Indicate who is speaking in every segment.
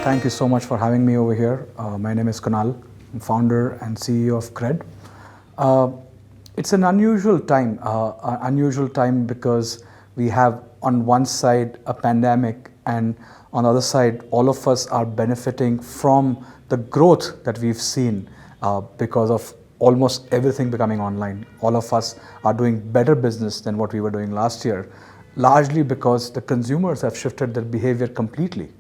Speaker 1: Thank you so much for having me over here. My name is Kunal. I'm founder and CEO of Cred. It's an unusual time because we have on one side a pandemic, and on the other side, all of us are benefiting from the growth that we've seen because of almost everything becoming online. All of us are doing better business than what we were doing last year, largely because the consumers have shifted their behavior completely.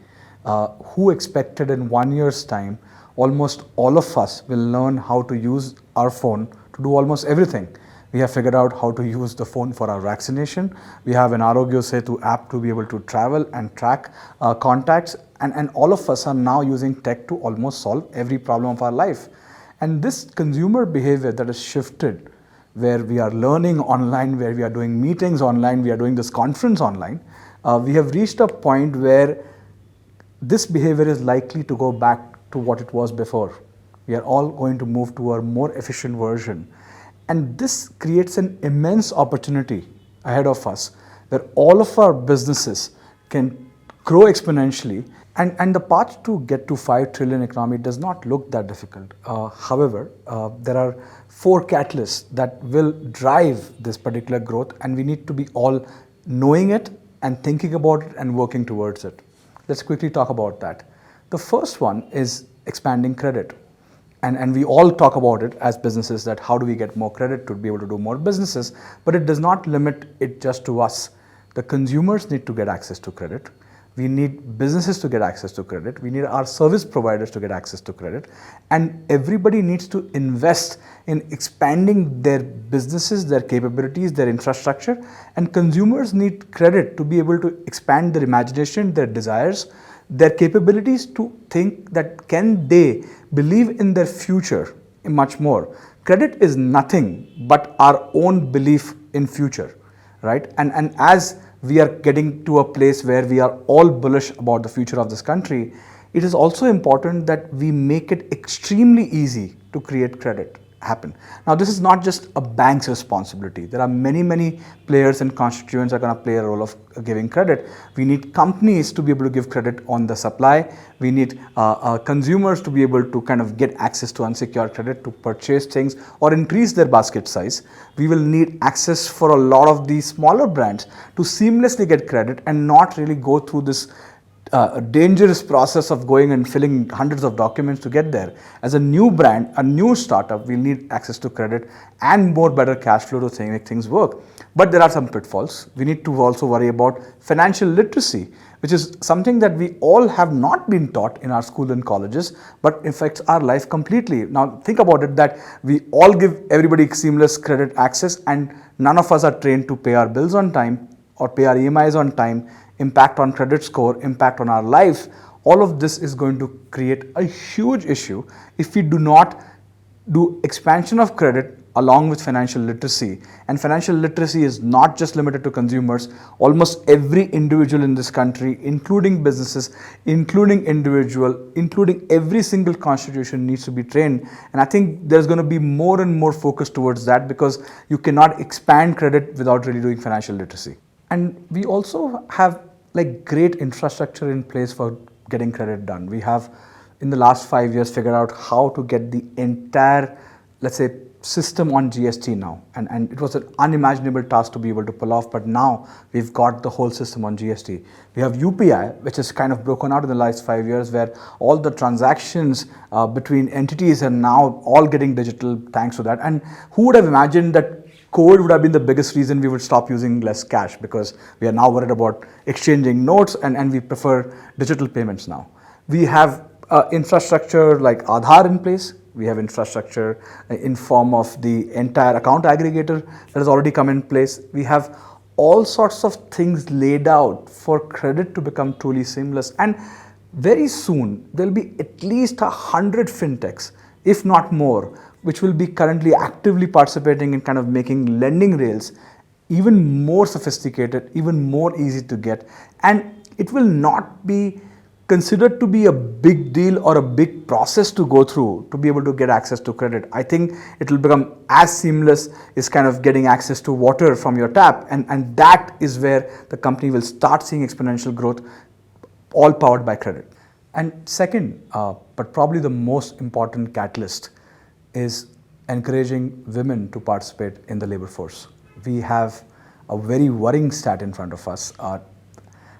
Speaker 1: Who expected in 1 year's time, almost all of us will learn how to use our phone to do almost everything. We have figured out how to use the phone for our vaccination. We have an Arogya Setu app to be able to travel and track contacts. And all of us are now using tech to almost solve every problem of our life. And this consumer behavior that has shifted, where we are learning online, where we are doing meetings online, we are doing this conference online, we have reached a point where this behavior is likely to go back to what it was before. We are all going to move to a more efficient version. And this creates an immense opportunity ahead of us where all of our businesses can grow exponentially. And the path to get to 5 trillion economy does not look that difficult. However, there are 4 catalysts that will drive this particular growth, and we need to be all knowing it and thinking about it and working towards it. Let's quickly talk about that. The first one is expanding credit. And we all talk about it as businesses, that how do we get more credit to be able to do more businesses, but it does not limit it just to us. The consumers need to get access to credit. We need businesses to get access to credit. We need our service providers to get access to credit. And everybody needs to invest in expanding their businesses, their capabilities, their infrastructure. And consumers need credit to be able to expand their imagination, their desires, their capabilities to think that can they believe in their future much more. Credit is nothing but our own belief in future, right? And as we are getting to a place where we are all bullish about the future of this country, it is also important that we make it extremely easy to create credit happen. Now, this is not just a bank's responsibility. There are many players and constituents are going to play a role of giving credit. We need companies to be able to give credit on the supply. We need consumers to be able to kind of get access to unsecured credit to purchase things or increase their basket size. We will need access for a lot of these smaller brands to seamlessly get credit and not really go through this a dangerous process of going and filling hundreds of documents to get there. As a new brand, a new startup, we'll need access to credit and more better cash flow to make things work. But there are some pitfalls. We need to also worry about financial literacy, which is something that we all have not been taught in our school and colleges, but affects our life completely. Now think about it, that we all give everybody seamless credit access and none of us are trained to pay our bills on time or pay our EMIs on time, impact on credit score, impact on our life. All of this is going to create a huge issue if we do not do expansion of credit along with financial literacy. And financial literacy is not just limited to consumers. Almost every individual in this country, including businesses, including individual, including every single constitution needs to be trained. And I think there's going to be more and more focus towards that, because you cannot expand credit without really doing financial literacy. And we also have like great infrastructure in place for getting credit done. We have in the last 5 years figured out how to get the entire, let's say, system on GST now. And it was an unimaginable task to be able to pull off, but now we've got the whole system on GST. We have UPI, which is kind of broken out in the last 5 years, where all the transactions between entities are now all getting digital thanks to that. And who would have imagined that COVID would have been the biggest reason we would stop using less cash, because we are now worried about exchanging notes and we prefer digital payments now. We have infrastructure like Aadhaar in place. We have infrastructure in form of the entire account aggregator that has already come in place. We have all sorts of things laid out for credit to become truly seamless. And very soon, there'll be at least 100 fintechs, if not more, which will be currently actively participating in kind of making lending rails even more sophisticated, even more easy to get. And it will not be considered to be a big deal or a big process to go through to be able to get access to credit. I think it will become as seamless as kind of getting access to water from your tap. And that is where the company will start seeing exponential growth, all powered by credit. And second, but probably the most important catalyst, is encouraging women to participate in the labor force. We have a very worrying stat in front of us.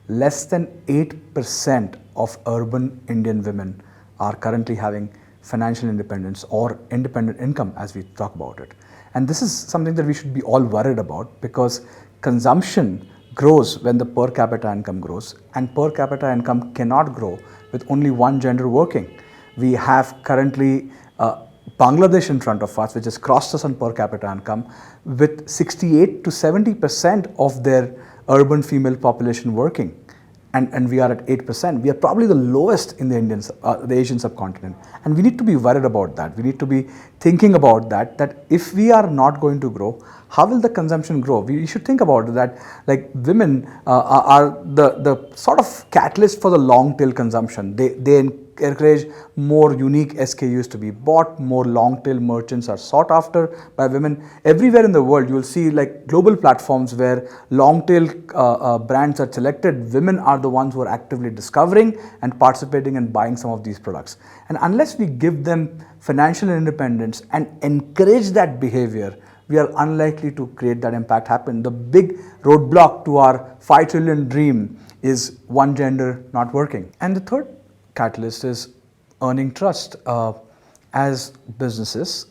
Speaker 1: Less than 8% of urban Indian women are currently having financial independence or independent income as we talk about it. And this is something that we should be all worried about, because consumption grows when the per capita income grows, and per capita income cannot grow with only one gender working. We have currently Bangladesh in front of us, which has crossed us on per capita income, with 68 to 70% of their urban female population working. And we are at 8%. We are probably the lowest in the Asian subcontinent. And we need to be worried about that. We need to be thinking about that if we are not going to grow, how will the consumption grow? We should think about that, like women are the sort of catalyst for the long tail consumption. They encourage more unique SKUs to be bought, more long tail merchants are sought after by women. Everywhere in the world you will see like global platforms where long tail brands are selected. Women are the ones who are actively discovering and participating and buying some of these products. And unless we give them financial independence and encourage that behavior, we are unlikely to create that impact happen. The big roadblock to our 5 trillion dream is one gender not working. And the third catalyst is earning trust. As businesses,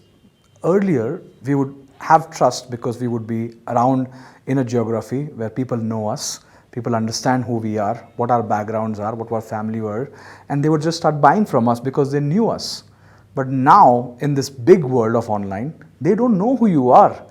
Speaker 1: earlier we would have trust because we would be around in a geography where people know us, people understand who we are, what our backgrounds are, what our family were, and they would just start buying from us because they knew us. But now in this big world of online, they don't know who you are,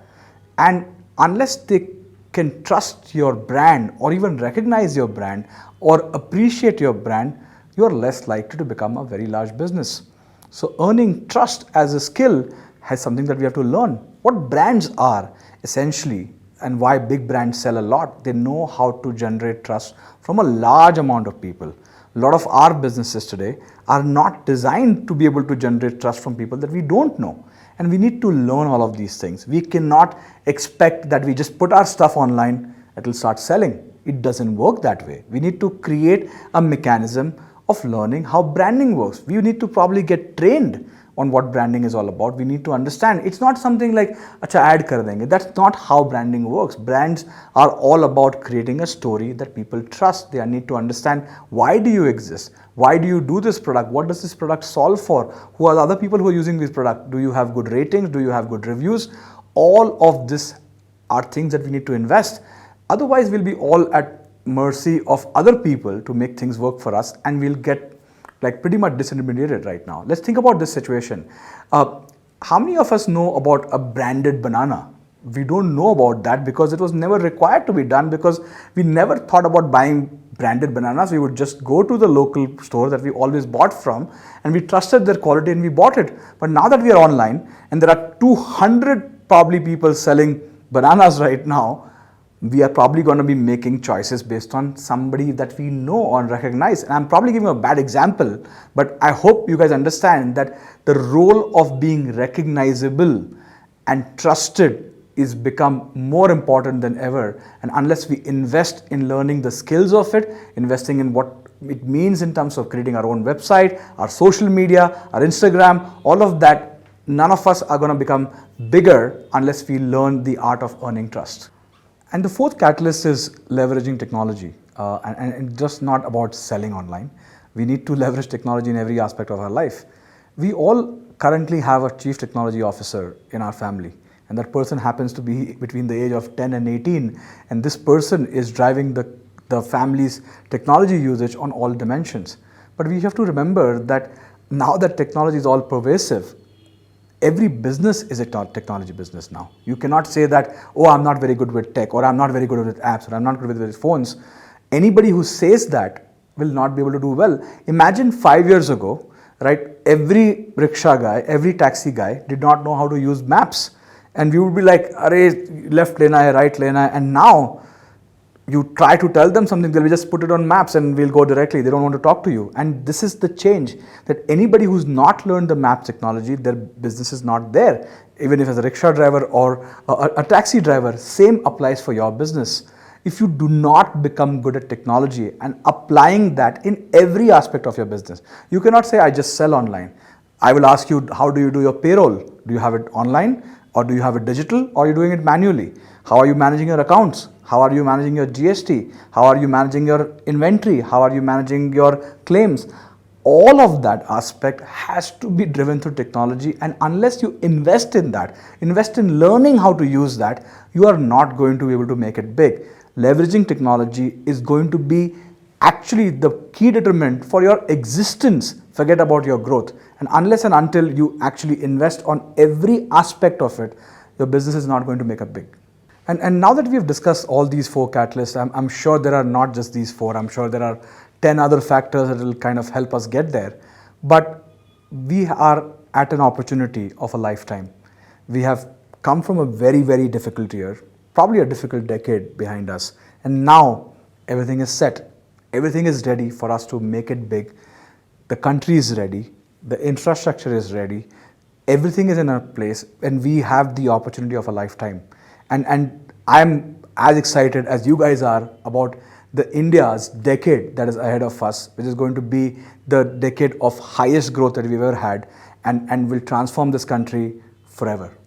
Speaker 1: and unless they can trust your brand or even recognize your brand or appreciate your brand, you are less likely to become a very large business. So earning trust as a skill has something that we have to learn. What brands are essentially, and why big brands sell a lot, they know how to generate trust from a large amount of people. A lot of our businesses today are not designed to be able to generate trust from people that we don't know. And we need to learn all of these things. We cannot expect that we just put our stuff online, it will start selling. It doesn't work that way. We need to create a mechanism of learning how branding works. We need to probably get trained on what branding is all about. We need to understand. It's not something like, acha ad kar denge. That's not how branding works. Brands are all about creating a story that people trust. They need to understand, why do you exist? Why do you do this product? What does this product solve for? Who are the other people who are using this product? Do you have good ratings? Do you have good reviews? All of this are things that we need to invest. Otherwise, we'll be all at mercy of other people to make things work for us, and we'll get like pretty much disintermediated right now. Let's think about this situation. How many of us know about a branded banana? We don't know about that because it was never required to be done, because we never thought about buying branded bananas. We would just go to the local store that we always bought from, and we trusted their quality and we bought it. But now that we are online and there are 200 probably people selling bananas right now, we are probably going to be making choices based on somebody that we know or recognize. And I'm probably giving a bad example, but I hope you guys understand that the role of being recognizable and trusted is become more important than ever. And unless we invest in learning the skills of it, investing in what it means in terms of creating our own website, our social media, our Instagram, all of that, none of us are going to become bigger unless we learn the art of earning trust. And the fourth catalyst is leveraging technology, and just not about selling online. We need to leverage technology in every aspect of our life. We all currently have a chief technology officer in our family, and that person happens to be between the age of 10 and 18, and this person is driving the family's technology usage on all dimensions. But we have to remember that now that technology is all pervasive, every business is a technology business now. You cannot say that, oh, I'm not very good with tech, or I'm not very good with apps, or I'm not good with phones. Anybody who says that will not be able to do well. Imagine 5 years ago, right? Every rickshaw guy, every taxi guy did not know how to use maps. And we would be like, arey, left lane hai, right lane hai. And now you try to tell them something, they'll just put it on maps and we'll go directly. They don't want to talk to you. And this is the change, that anybody who's not learned the maps technology, their business is not there. Even if as a rickshaw driver or a taxi driver, same applies for your business. if you do not become good at technology and applying that in every aspect of your business. You cannot say, I just sell online. I will ask you, how do you do your payroll? Do you have it online, or do you have it digital, or are you doing it manually? How are you managing your accounts? How are you managing your GST? How are you managing your inventory? How are you managing your claims? All of that aspect has to be driven through technology, and unless you invest in that, invest in learning how to use that, you are not going to be able to make it big. Leveraging technology is going to be actually the key determinant for your existence. Forget about your growth. And unless and until you actually invest on every aspect of it, your business is not going to make it big. And now that we've discussed all these four catalysts, I'm sure there are not just these four. I'm sure there are 10 other factors that will kind of help us get there. But we are at an opportunity of a lifetime. We have come from a very, very difficult year, probably a difficult decade behind us. And now everything is set. Everything is ready for us to make it big. The country is ready. The infrastructure is ready. Everything is in a place, and we have the opportunity of a lifetime. And I'm as excited as you guys are about the India's decade that is ahead of us, which is going to be the decade of highest growth that we've ever had, and will transform this country forever.